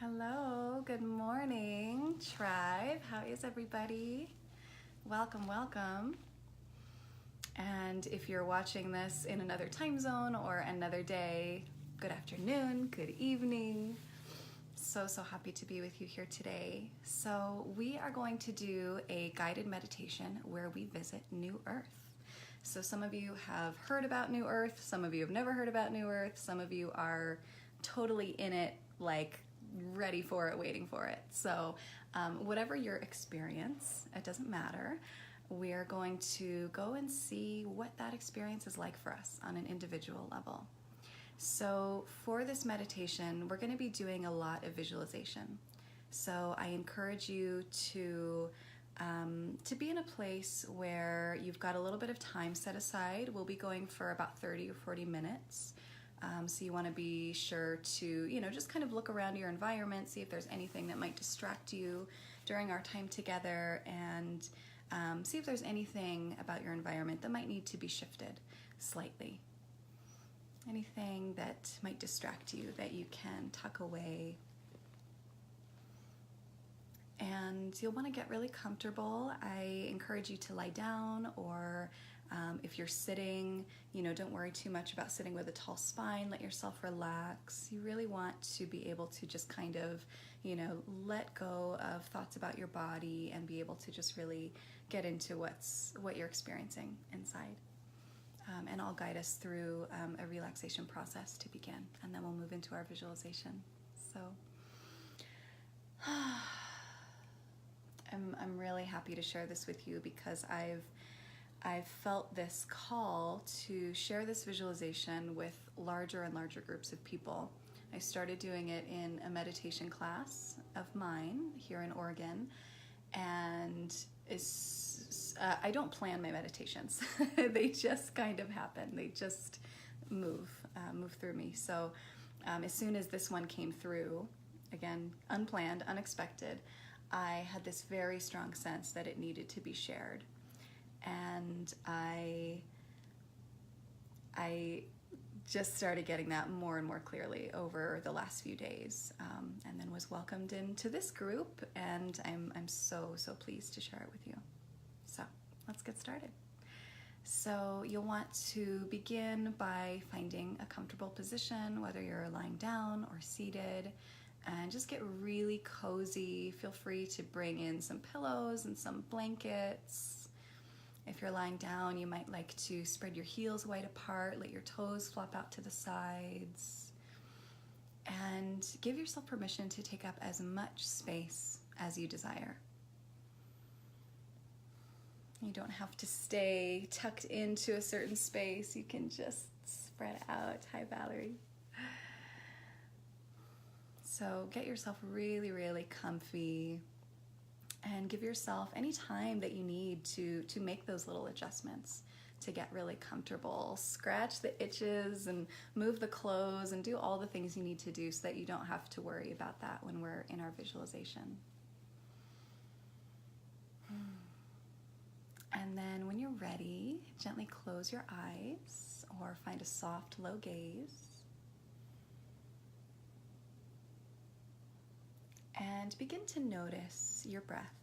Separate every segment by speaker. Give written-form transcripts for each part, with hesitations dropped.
Speaker 1: Hello, good morning, tribe. How is everybody? Welcome, welcome. And if you're watching this in another time zone or another day, good afternoon, good evening. So happy to be with you here today. So we are going to do a guided meditation where we visit New Earth. So some of you have heard about New Earth, some of you have never heard about New Earth, some of you are totally in it, like ready for it, waiting for it. So whatever your experience, it doesn't matter. We're going to go and see what that experience is like for us on an individual level. So for this meditation, we're going to be doing a lot of visualization. So I encourage you to be in a place where you've got a little bit of time set aside. We'll be going for about 30 or 40 minutes. So you want to be sure to, just kind of look around your environment, see if there's anything that might distract you during our time together, and see if there's anything about your environment that might need to be shifted slightly. Anything that might distract you that you can tuck away. And you'll want to get really comfortable. I encourage you to lie down, or if you're sitting, don't worry too much about sitting with a tall spine. Let yourself relax. You really want to be able to just kind of, let go of thoughts about your body and be able to just really get into what you're experiencing inside. And I'll guide us through a relaxation process to begin, and then we'll move into our visualization. So I'm really happy to share this with you because I've felt this call to share this visualization with larger and larger groups of people. I started doing it in a meditation class of mine here in Oregon, and I don't plan my meditations. They just kind of happen. They just move through me. So as soon as this one came through, again, unplanned, unexpected, I had this very strong sense that it needed to be shared. And I just started getting that more and more clearly over the last few days, and then was welcomed into this group, and I'm so pleased to share it with you. So let's get started. So you'll want to begin by finding a comfortable position, whether you're lying down or seated, and just get really cozy. Feel free to bring in some pillows and some blankets. If you're lying down, you might like to spread your heels wide apart, let your toes flop out to the sides, and give yourself permission to take up as much space as you desire. You don't have to stay tucked into a certain space. You can just spread out. Hi, Valerie. So get yourself really, really comfy, and give yourself any time that you need to make those little adjustments to get really comfortable. Scratch the itches and move the clothes and do all the things you need to do so that you don't have to worry about that when we're in our visualization. And then when you're ready, gently close your eyes or find a soft, low gaze. And begin to notice your breath,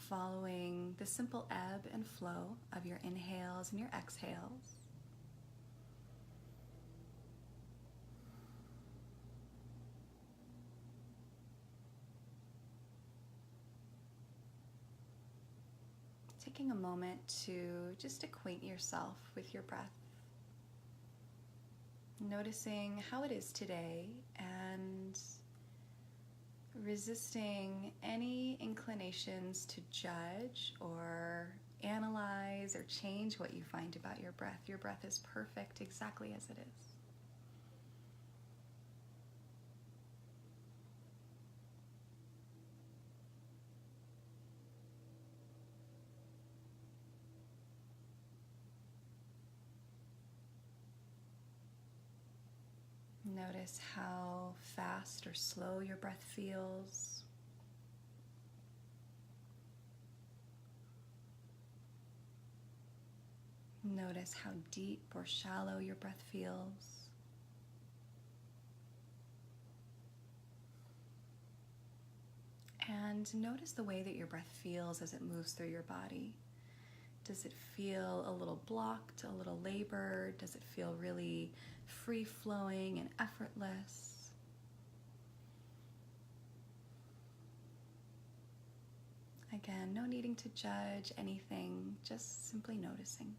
Speaker 1: following the simple ebb and flow of your inhales and your exhales. Taking a moment to just acquaint yourself with your breath. Noticing how it is today and resisting any inclinations to judge or analyze or change what you find about your breath. Your breath is perfect exactly as it is. Notice how fast or slow your breath feels. Notice how deep or shallow your breath feels. And notice the way that your breath feels as it moves through your body. Does it feel a little blocked, a little labored? Does it feel really free-flowing and effortless? Again, no needing to judge anything, just simply noticing.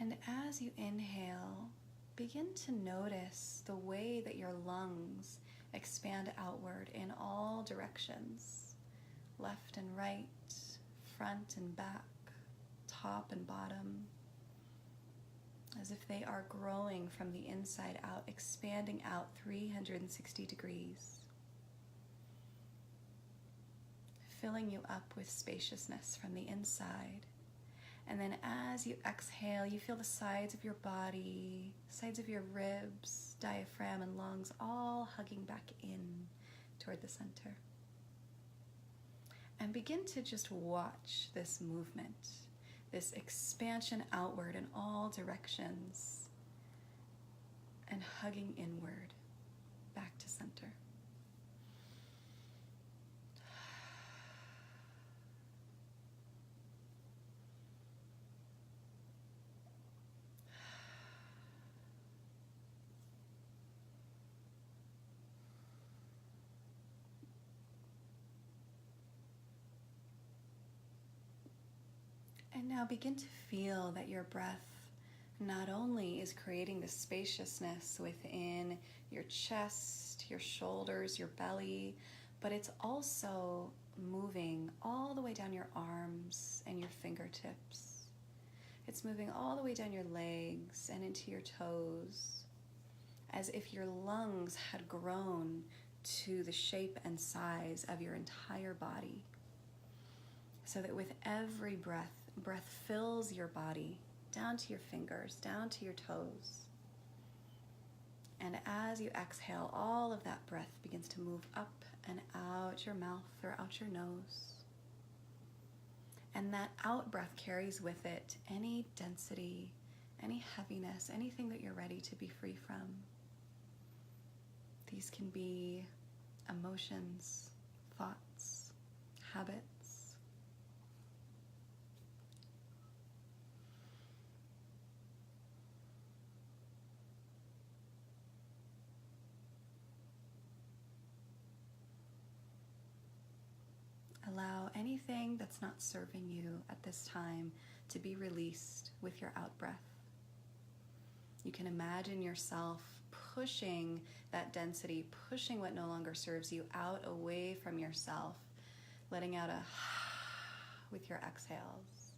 Speaker 1: And as you inhale, begin to notice the way that your lungs expand outward in all directions, left and right, front and back, top and bottom, as if they are growing from the inside out, expanding out 360 degrees, filling you up with spaciousness from the inside. And then as you exhale, you feel the sides of your body, sides of your ribs, diaphragm, and lungs all hugging back in toward the center. And begin to just watch this movement, this expansion outward in all directions, and hugging inward back to center. And now begin to feel that your breath not only is creating the spaciousness within your chest, your shoulders, your belly, but it's also moving all the way down your arms and your fingertips. It's moving all the way down your legs and into your toes, as if your lungs had grown to the shape and size of your entire body. So that with every breath fills your body down to your fingers, down to your toes. And as you exhale, all of that breath begins to move up and out your mouth or out your nose. And that out breath carries with it any density, any heaviness, anything that you're ready to be free from. These can be emotions, thoughts, habits. Allow anything that's not serving you at this time to be released with your out breath. You can imagine yourself pushing that density, pushing what no longer serves you out away from yourself, letting out a with your exhales.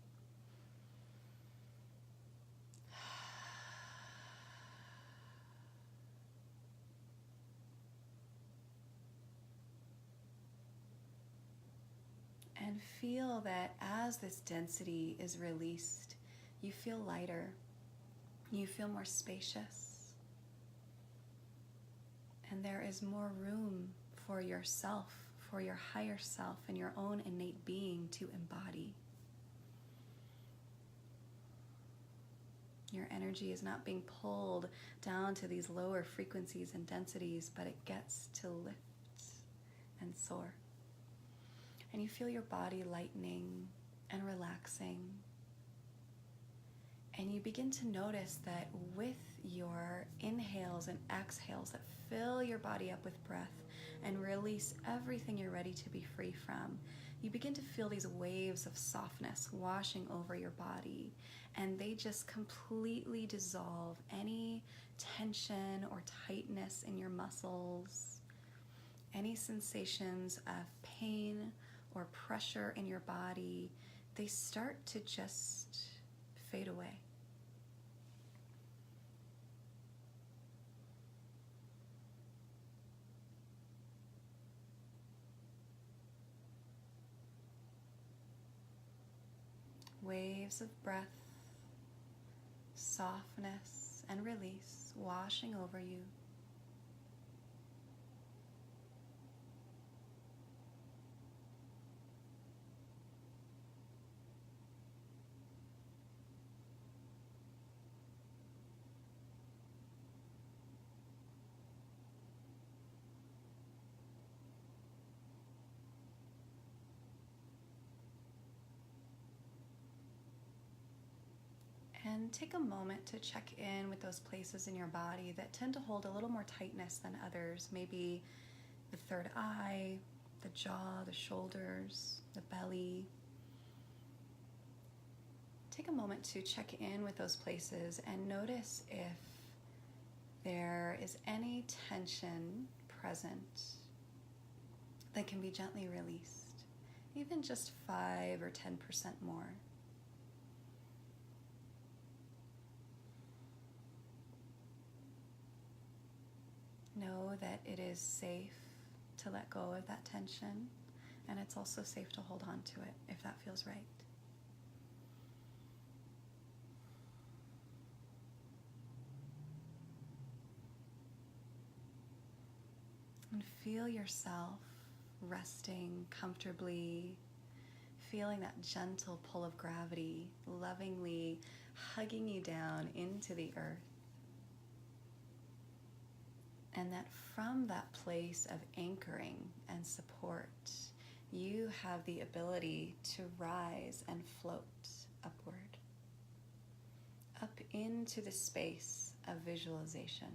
Speaker 1: And feel that as this density is released, you feel lighter, you feel more spacious, and there is more room for yourself, for your higher self and your own innate being to embody. Your energy is not being pulled down to these lower frequencies and densities, but it gets to lift and soar. And you feel your body lightening and relaxing. And you begin to notice that with your inhales and exhales that fill your body up with breath and release everything you're ready to be free from, you begin to feel these waves of softness washing over your body. And they just completely dissolve any tension or tightness in your muscles, any sensations of pain or pressure in your body. They start to just fade away. Waves of breath, softness, and release washing over you. And take a moment to check in with those places in your body that tend to hold a little more tightness than others. Maybe the third eye, the jaw, the shoulders, the belly. Take a moment to check in with those places and notice if there is any tension present that can be gently released, even just 5 or 10% more. Know that it is safe to let go of that tension, and it's also safe to hold on to it if that feels right. And feel yourself resting comfortably, feeling that gentle pull of gravity lovingly hugging you down into the earth. And that from that place of anchoring and support, you have the ability to rise and float upward, up into the space of visualization.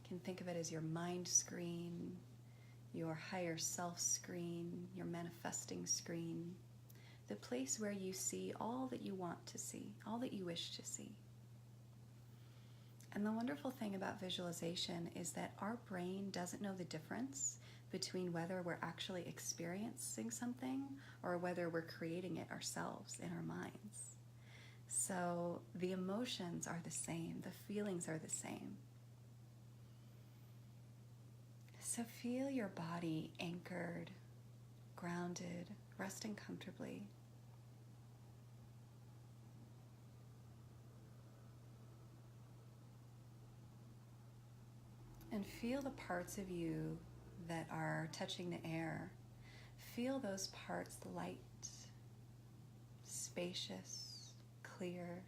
Speaker 1: You can think of it as your mind screen, your higher self screen, your manifesting screen, the place where you see all that you want to see, all that you wish to see. And the wonderful thing about visualization is that our brain doesn't know the difference between whether we're actually experiencing something or whether we're creating it ourselves in our minds. So the emotions are the same, the feelings are the same. So feel your body anchored, grounded, resting comfortably. And feel the parts of you that are touching the air. Feel those parts light, spacious, clear.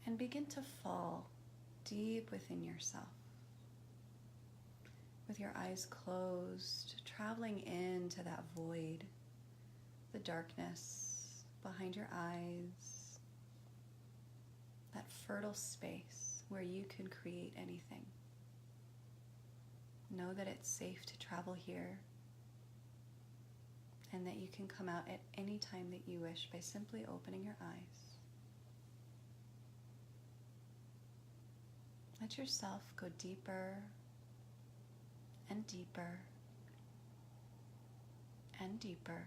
Speaker 1: And begin to fall deep within yourself. With your eyes closed, traveling into that void, the darkness behind your eyes, that fertile space where you can create anything. Know that it's safe to travel here and that you can come out at any time that you wish by simply opening your eyes. Let yourself go deeper and deeper and deeper.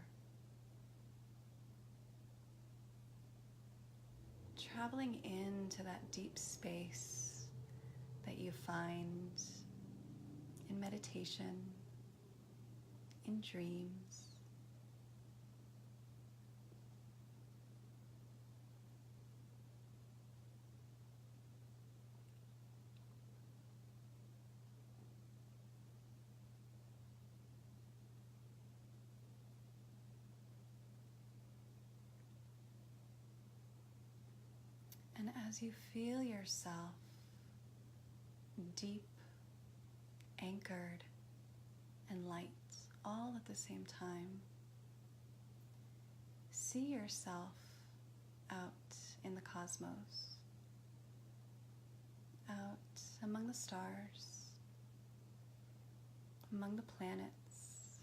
Speaker 1: Traveling into that deep space that you find in meditation, in dreams. And as you feel yourself deep, anchored, and light all at the same time, see yourself out in the cosmos, out among the stars, among the planets,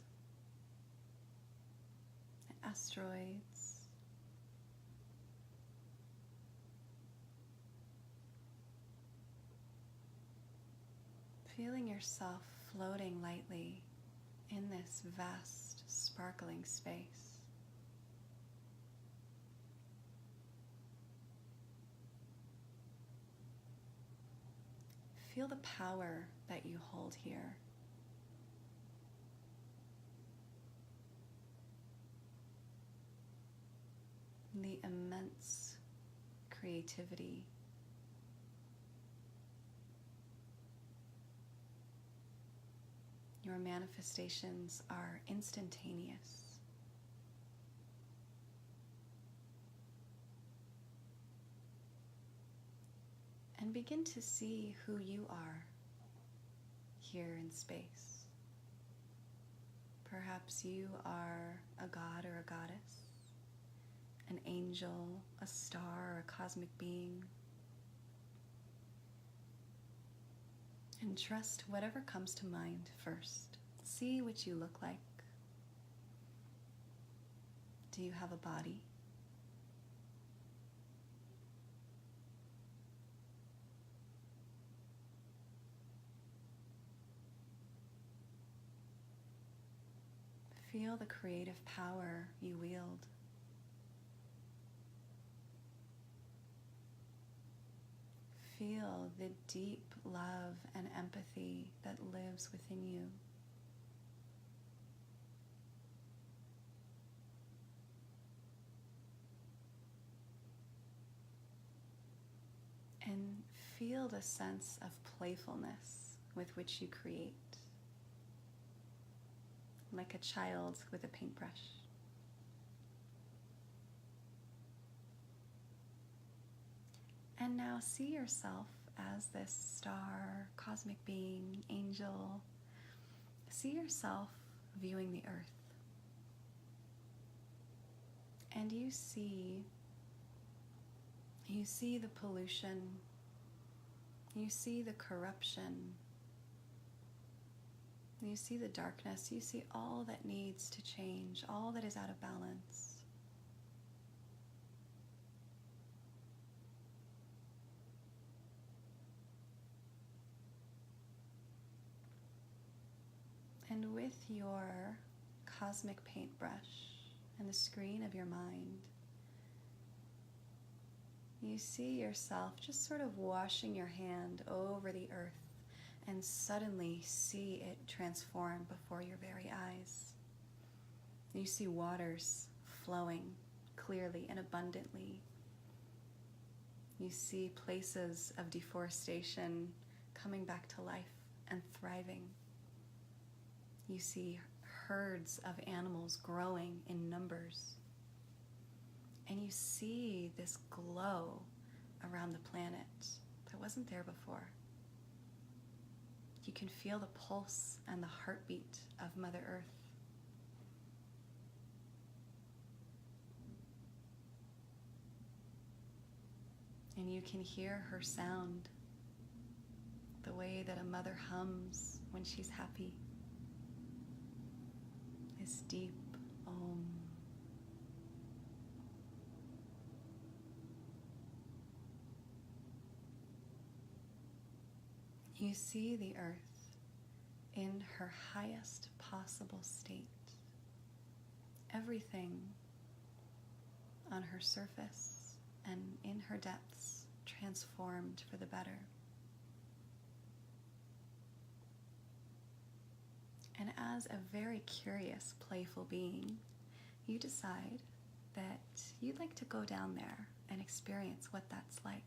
Speaker 1: and asteroids, feeling yourself floating lightly in this vast, sparkling space. Feel the power that you hold here. The immense creativity. Your manifestations are instantaneous. And begin to see who you are here in space. Perhaps you are a god or a goddess, an angel, a star, or a cosmic being. And trust whatever comes to mind first. See what you look like. Do you have a body? Feel the creative power you wield. Feel the deep love and empathy that lives within you. And feel the sense of playfulness with which you create, like a child with a paintbrush. And now see yourself as this star, cosmic being, angel. See yourself viewing the earth. And you see the pollution, you see the corruption, you see the darkness, you see all that needs to change, all that is out of balance. And with your cosmic paintbrush and the screen of your mind, you see yourself just sort of washing your hand over the earth and suddenly see it transform before your very eyes. You see waters flowing clearly and abundantly. You see places of deforestation coming back to life and thriving. You see herds of animals growing in numbers. And you see this glow around the planet that wasn't there before. You can feel the pulse and the heartbeat of Mother Earth. And you can hear her sound, the way that a mother hums when she's happy. This deep om. You see the earth in her highest possible state. Everything on her surface and in her depths transformed for the better. And as a very curious, playful being, you decide that you'd like to go down there and experience what that's like.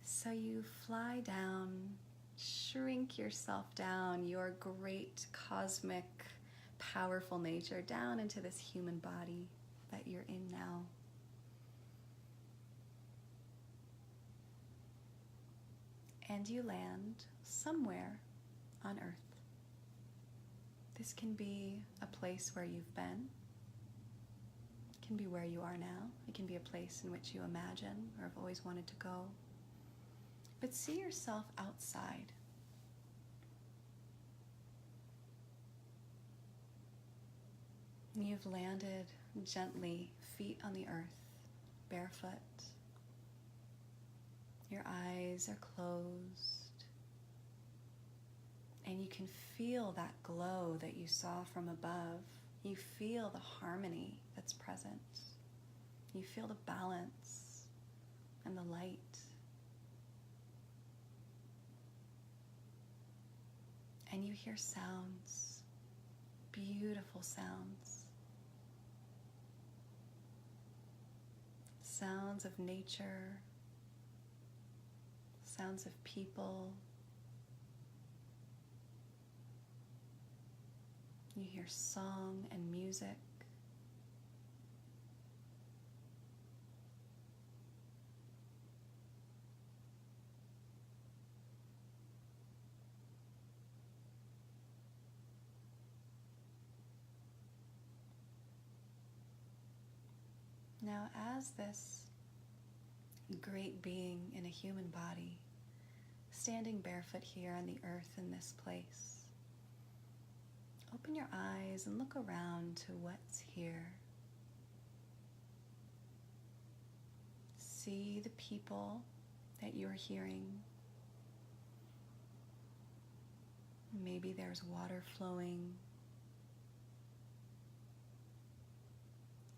Speaker 1: So you fly down, shrink yourself down, your great cosmic, powerful nature, down into this human body that you're in now. And you land somewhere on Earth. This can be a place where you've been. It can be where you are now. It can be a place in which you imagine or have always wanted to go. But see yourself outside. You've landed gently, feet on the earth, barefoot. Your eyes are closed. And you can feel that glow that you saw from above. You feel the harmony that's present. You feel the balance and the light. And you hear sounds, beautiful sounds. Sounds of nature, sounds of people. You hear song and music. Now, as this great being in a human body, standing barefoot here on the earth in this place, open your eyes and look around to what's here. See the people that you're hearing. Maybe there's water flowing.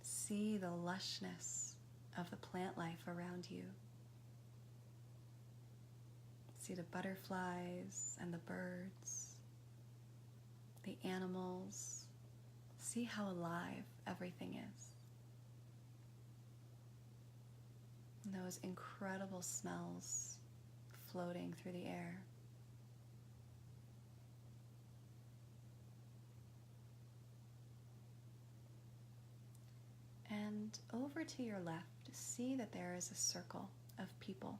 Speaker 1: See the lushness of the plant life around you. See the butterflies and the birds, the animals. See how alive everything is. And those incredible smells floating through the air. And over to your left, see that there is a circle of people.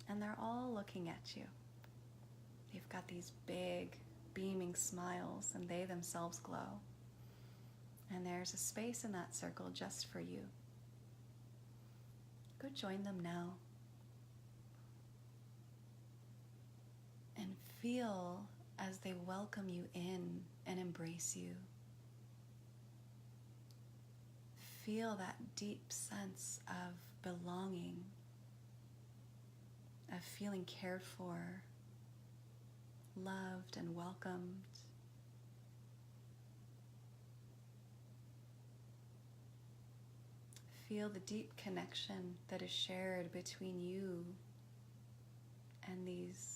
Speaker 1: And they're all looking at you. They've got these big, beaming smiles, and they themselves glow. And there's a space in that circle just for you. Go join them now. And feel as they welcome you in and embrace you. Feel that deep sense of belonging, of feeling cared for, loved and welcomed. Feel the deep connection that is shared between you and these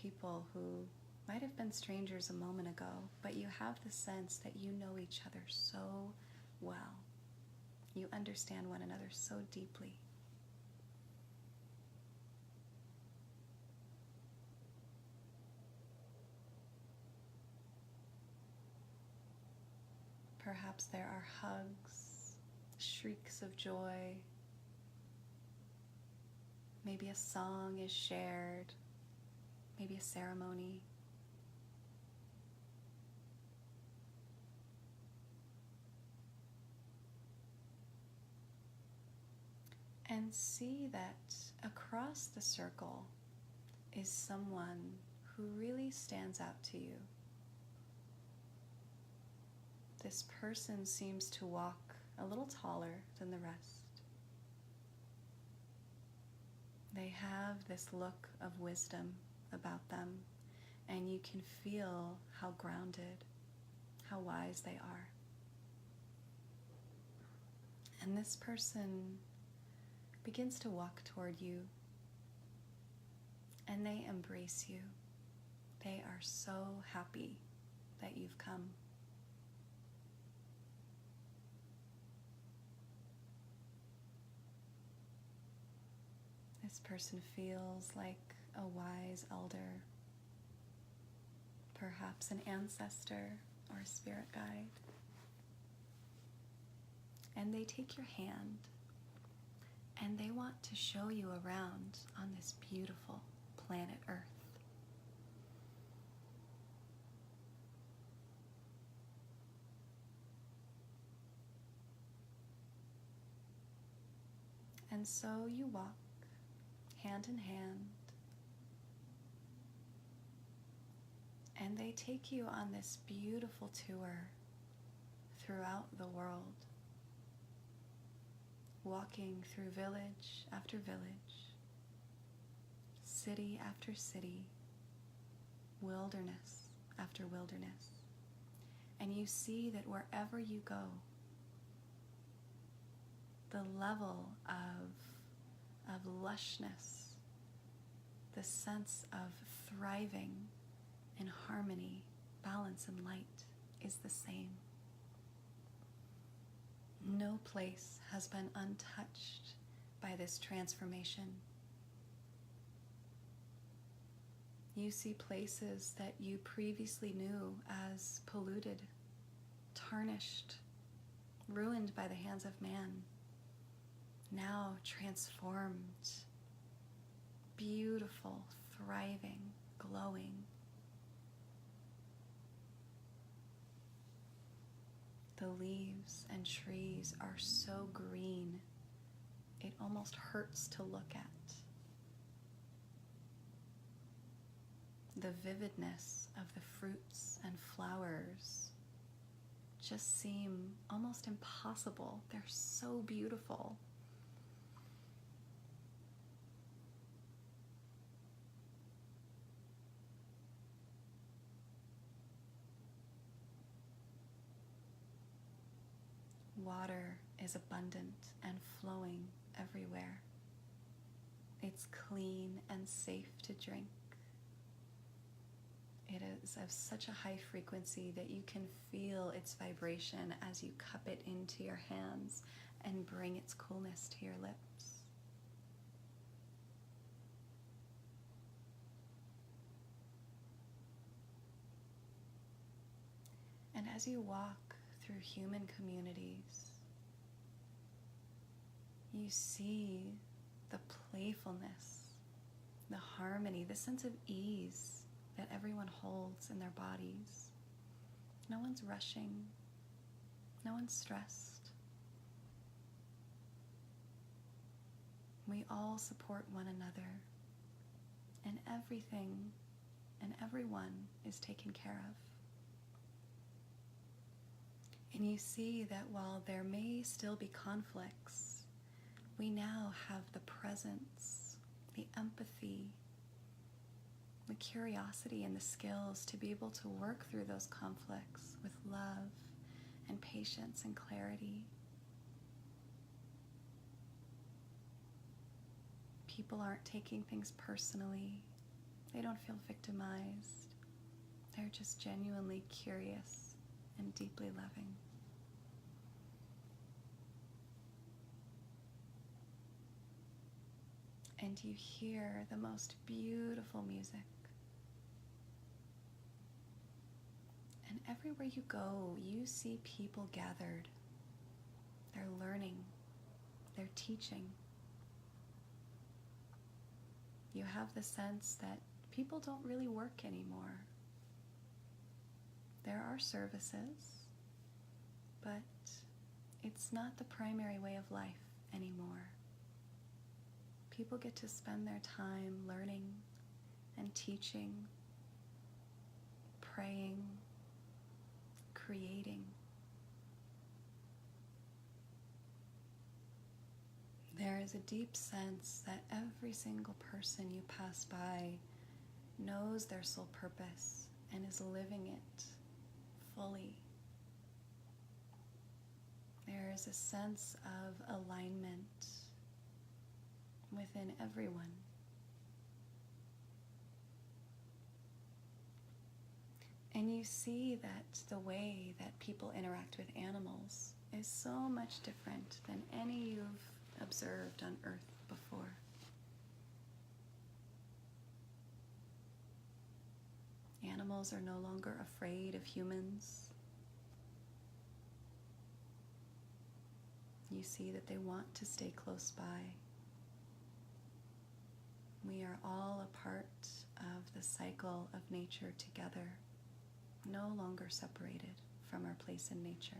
Speaker 1: people who might have been strangers a moment ago, but you have the sense that you know each other so well. You understand one another so deeply. Perhaps there are hugs, shrieks of joy. Maybe a song is shared, maybe a ceremony. And see that across the circle is someone who really stands out to you. This person seems to walk a little taller than the rest. They have this look of wisdom about them, and you can feel how grounded, how wise they are. And this person begins to walk toward you, and they embrace you. They are so happy that you've come. This person feels like a wise elder, perhaps an ancestor or a spirit guide. And they take your hand and they want to show you around on this beautiful planet Earth. And so you walk hand in hand, and they take you on this beautiful tour throughout the world, walking through village after village, city after city, wilderness after wilderness. And you see that wherever you go, the level of lushness, the sense of thriving in harmony, balance, and light is the same. No place has been untouched by this transformation. You see places that you previously knew as polluted, tarnished, ruined by the hands of man, now transformed, beautiful, thriving, glowing. The leaves and trees are so green, it almost hurts to look at. The vividness of the fruits and flowers just seem almost impossible. They're so beautiful. Water is abundant and flowing everywhere. It's clean and safe to drink. It is of such a high frequency that you can feel its vibration as you cup it into your hands and bring its coolness to your lips. And as you walk through human communities, you see the playfulness, the harmony, the sense of ease that everyone holds in their bodies. No one's rushing, no one's stressed. We all support one another, and everything and everyone is taken care of. And you see that while there may still be conflicts, we now have the presence, the empathy, the curiosity, and the skills to be able to work through those conflicts with love and patience and clarity. People aren't taking things personally. They don't feel victimized. They're just genuinely curious and deeply loving. And you hear the most beautiful music. And everywhere you go, you see people gathered. They're learning. They're teaching. You have the sense that people don't really work anymore. There are services, but it's not the primary way of life anymore. People get to spend their time learning and teaching, praying, creating. There is a deep sense that every single person you pass by knows their soul purpose and is living it fully. There is a sense of alignment within everyone. And you see that the way that people interact with animals is so much different than any you've observed on Earth before. Animals are no longer afraid of humans. You see that they want to stay close by. We are all a part of the cycle of nature together, no longer separated from our place in nature.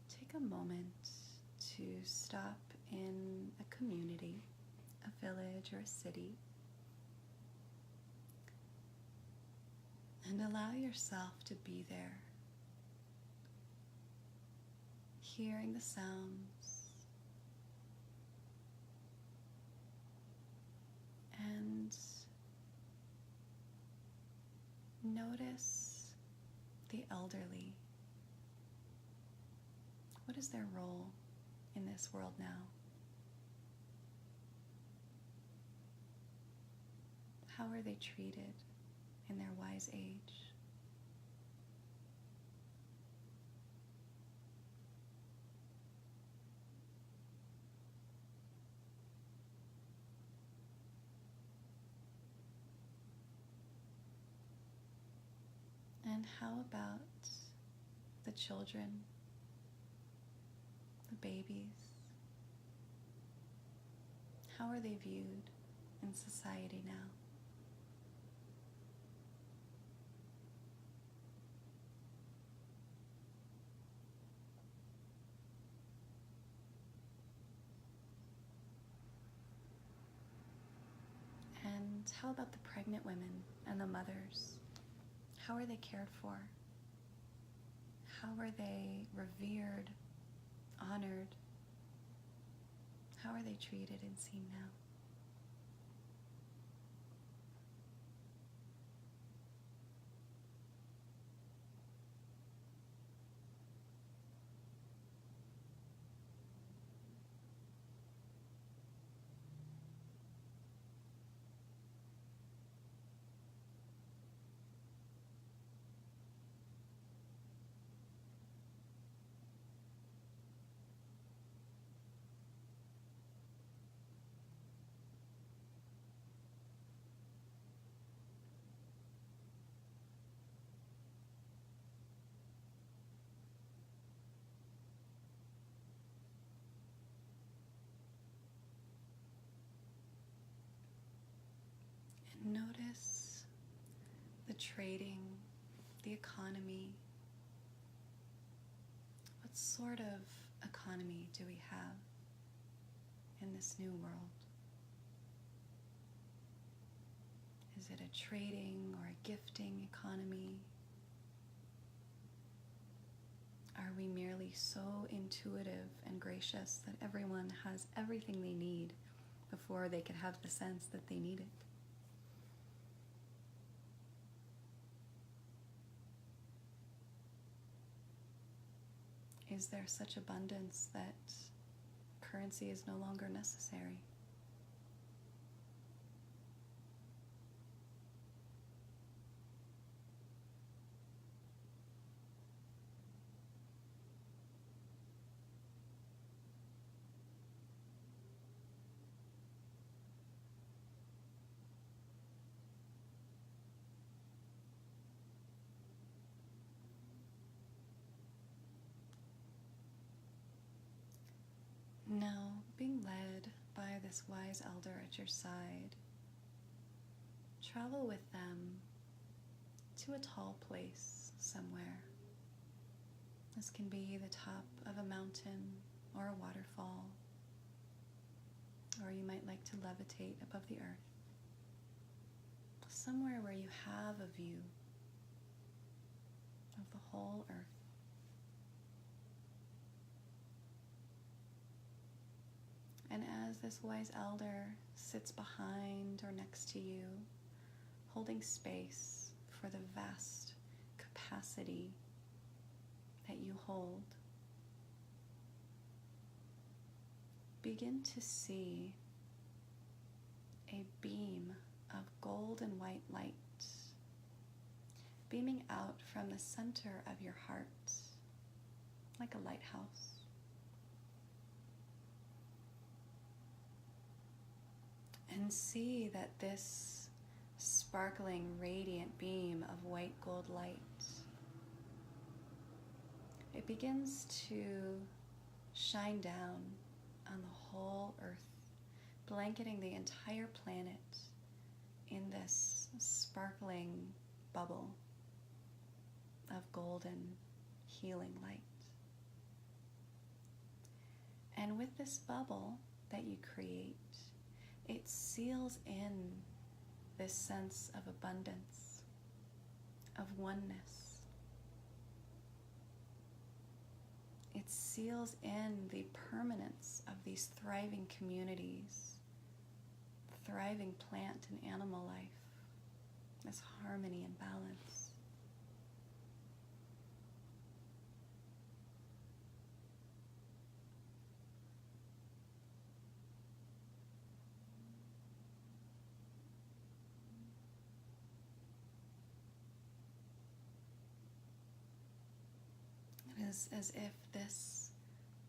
Speaker 1: Take a moment to stop in a community, a village, or a city, and allow yourself to be there, hearing the sounds and notice the elderly. What is their role in this world now? How are they treated in their wise age? And how about the children babies. How are they viewed in society now? And how about the pregnant women and the mothers? How are they cared for? How are they revered, honored? How are they treated and seen now? And notice the trading, the economy. What sort of economy do we have in this new world? Is it a trading or a gifting economy? Are we merely so intuitive and gracious that everyone has everything they need before they could have the sense that they need it? Is there such abundance that currency is no longer necessary? Now, being led by this wise elder at your side, travel with them to a tall place somewhere. This can be the top of a mountain or a waterfall, or you might like to levitate above the earth. Somewhere where you have a view of the whole earth. And as this wise elder sits behind or next to you, holding space for the vast capacity that you hold, begin to see a beam of gold and white light beaming out from the center of your heart like a lighthouse. And see that this sparkling, radiant beam of white gold light, it begins to shine down on the whole earth, blanketing the entire planet in this sparkling bubble of golden, healing light. And with this bubble that you create, it seals in this sense of abundance, of oneness. It seals in the permanence of these thriving communities, thriving plant and animal life, this harmony and balance. It is as if this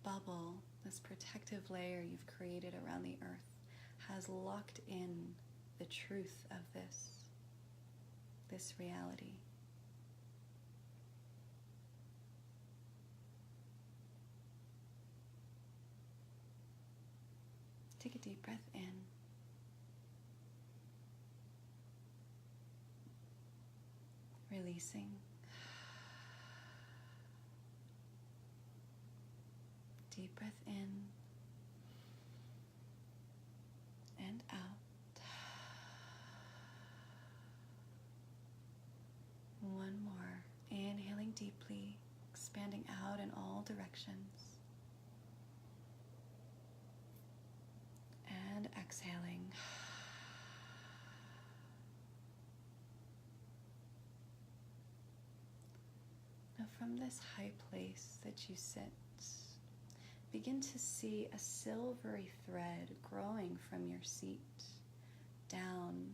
Speaker 1: bubble, this protective layer you've created around the earth, has locked in the truth of this reality. Take a deep breath in. Releasing. Deep breath in and out. One more. Inhaling deeply, expanding out in all directions. And exhaling. Now from this high place that you sit, begin to see a silvery thread growing from your seat, down,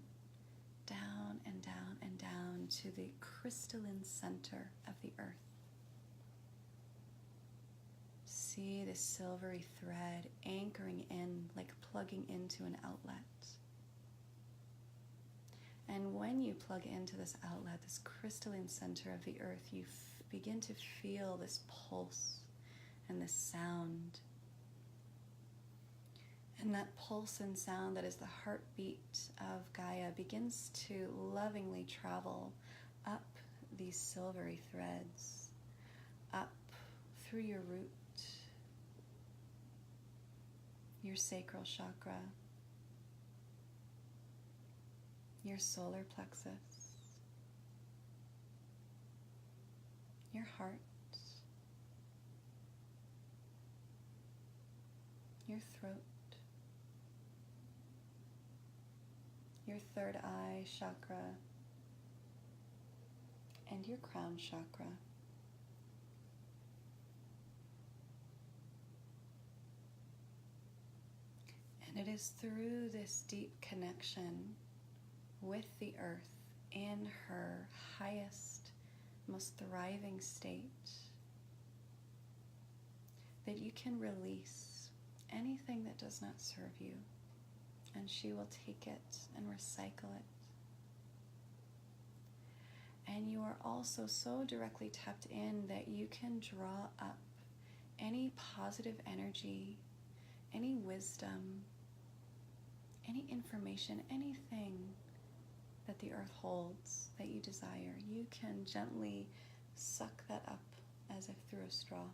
Speaker 1: down and down and down to the crystalline center of the earth. See this silvery thread anchoring in, like plugging into an outlet. And when you plug into this outlet, this crystalline center of the earth, you begin to feel this pulse and this sound. And that pulse and sound that is the heartbeat of Gaia begins to lovingly travel up these silvery threads, up through your root, your sacral chakra, your solar plexus, your heart, your throat, your third eye chakra, and your crown chakra. And it is through this deep connection with the earth in her highest, most thriving state that you can release anything that does not serve you, and she will take it and recycle it. And you are also so directly tapped in that you can draw up any positive energy, any wisdom, any information, anything that the earth holds that you desire. You can gently suck that up as if through a straw.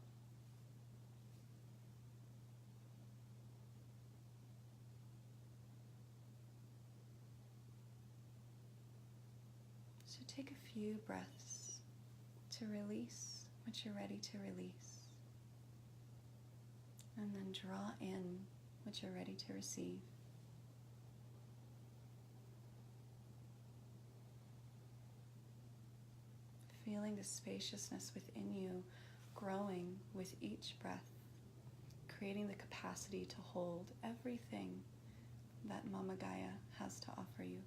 Speaker 1: So take a few breaths to release what you're ready to release, and then draw in what you're ready to receive. Feeling the spaciousness within you growing with each breath, creating the capacity to hold everything that Mama Gaia has to offer you.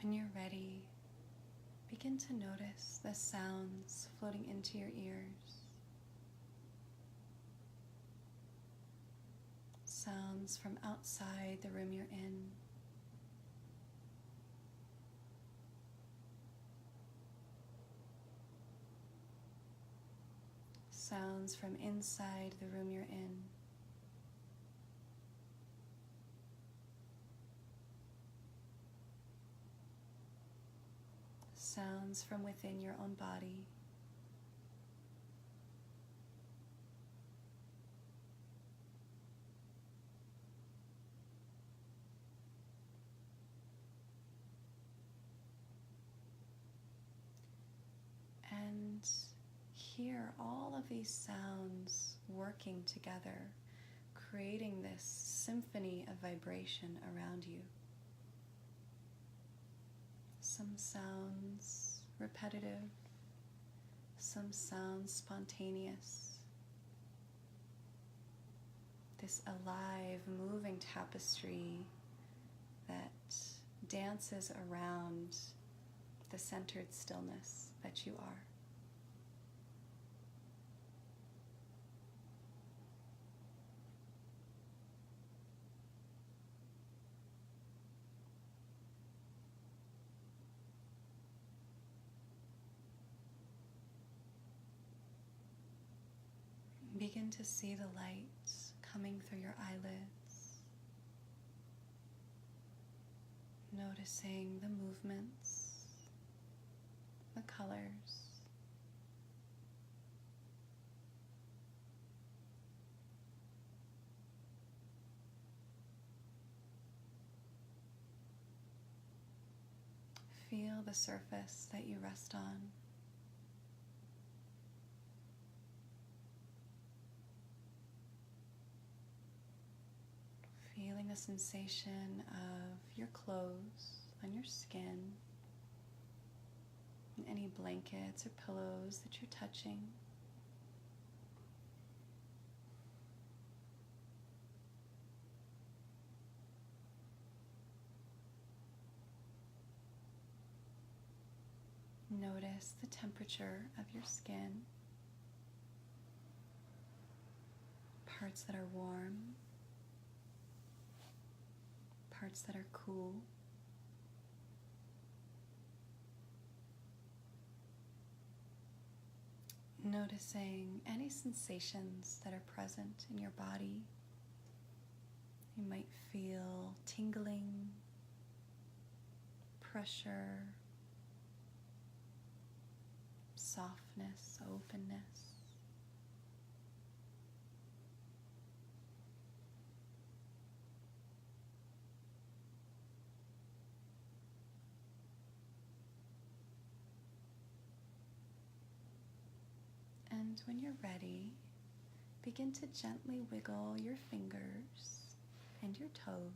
Speaker 1: When you're ready, begin to notice the sounds floating into your ears. Sounds from outside the room you're in. Sounds from inside the room you're in. Sounds from within your own body. hear all of these sounds working together, creating this symphony of vibration around you. Some sounds repetitive, some sounds spontaneous. This alive, moving tapestry that dances around the centered stillness that you are. Begin to see the light coming through your eyelids, noticing the movements, the colors. Feel the surface that you rest on. Feeling the sensation of your clothes on your skin, and any blankets or pillows that you're touching. Notice the temperature of your skin, parts that are warm, parts that are cool. Noticing any sensations that are present in your body. You might feel tingling, pressure, softness, openness. And when you're ready, begin to gently wiggle your fingers and your toes.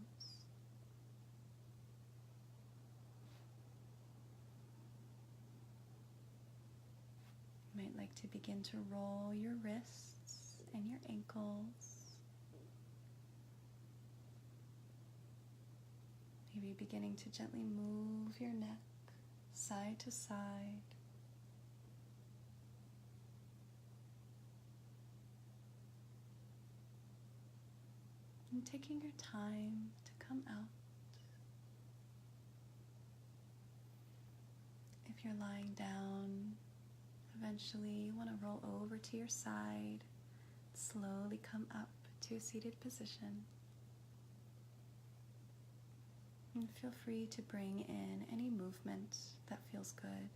Speaker 1: You might like to begin to roll your wrists and your ankles. Maybe beginning to gently move your neck side to side. And taking your time to come out. If you're lying down, eventually you want to roll over to your side, slowly come up to a seated position. And feel free to bring in any movement that feels good.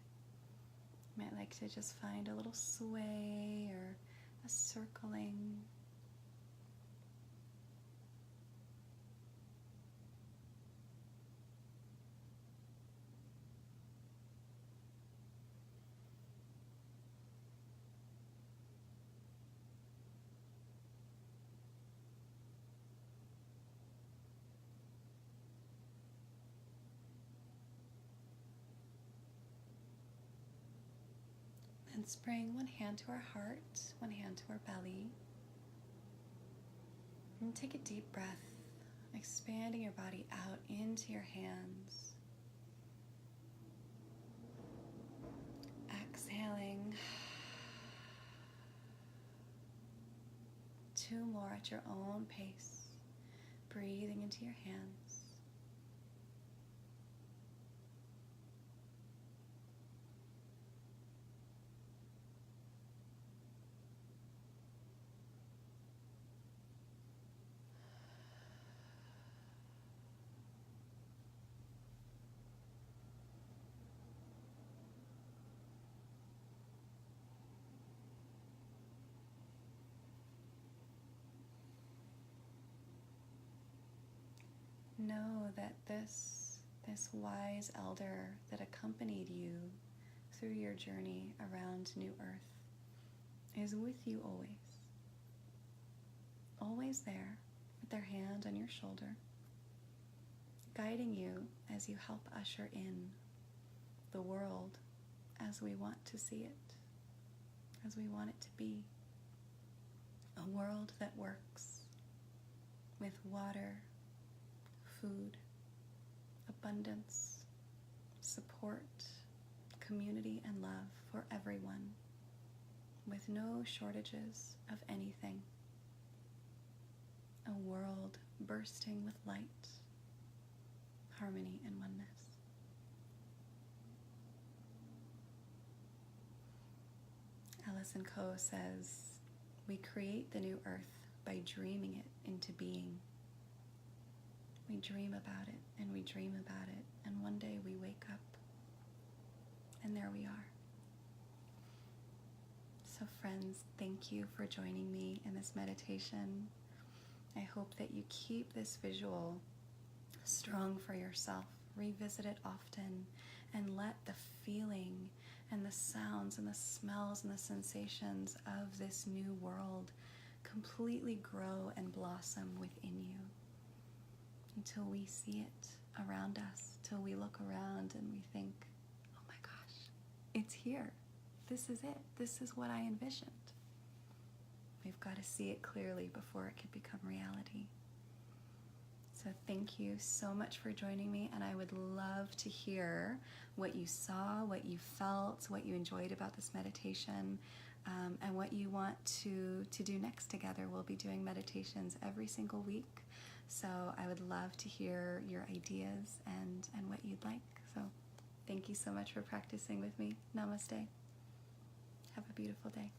Speaker 1: You might like to just find a little sway or a circling. Let's bring one hand to our heart, one hand to our belly. And take a deep breath, expanding your body out into your hands. Exhaling. 2 more at your own pace, breathing into your hands. Know that this wise elder that accompanied you through your journey around New Earth is with you always. Always there, with their hand on your shoulder, guiding you as you help usher in the world as we want to see it, as we want it to be. A world that works with water, food, abundance, support, community, and love for everyone, with no shortages of anything. A world bursting with light, harmony, and oneness. Allison Coe says, we create the new earth by dreaming it into being. We dream about it, and we dream about it, and one day we wake up, and there we are. So friends, thank you for joining me in this meditation. I hope that you keep this visual strong for yourself. Revisit it often, and let the feeling and the sounds and the smells and the sensations of this new world completely grow and blossom within you until we see it around us, till we look around and we think, oh my gosh, it's here. This is it. This is what I envisioned. We've got to see it clearly before it can become reality. So thank you so much for joining me, and I would love to hear what you saw, what you felt, what you enjoyed about this meditation, and what you want to do next together. We'll be doing meditations every single week, so I would love to hear your ideas and what you'd like. So thank you so much for practicing with me. Namaste. Have a beautiful day.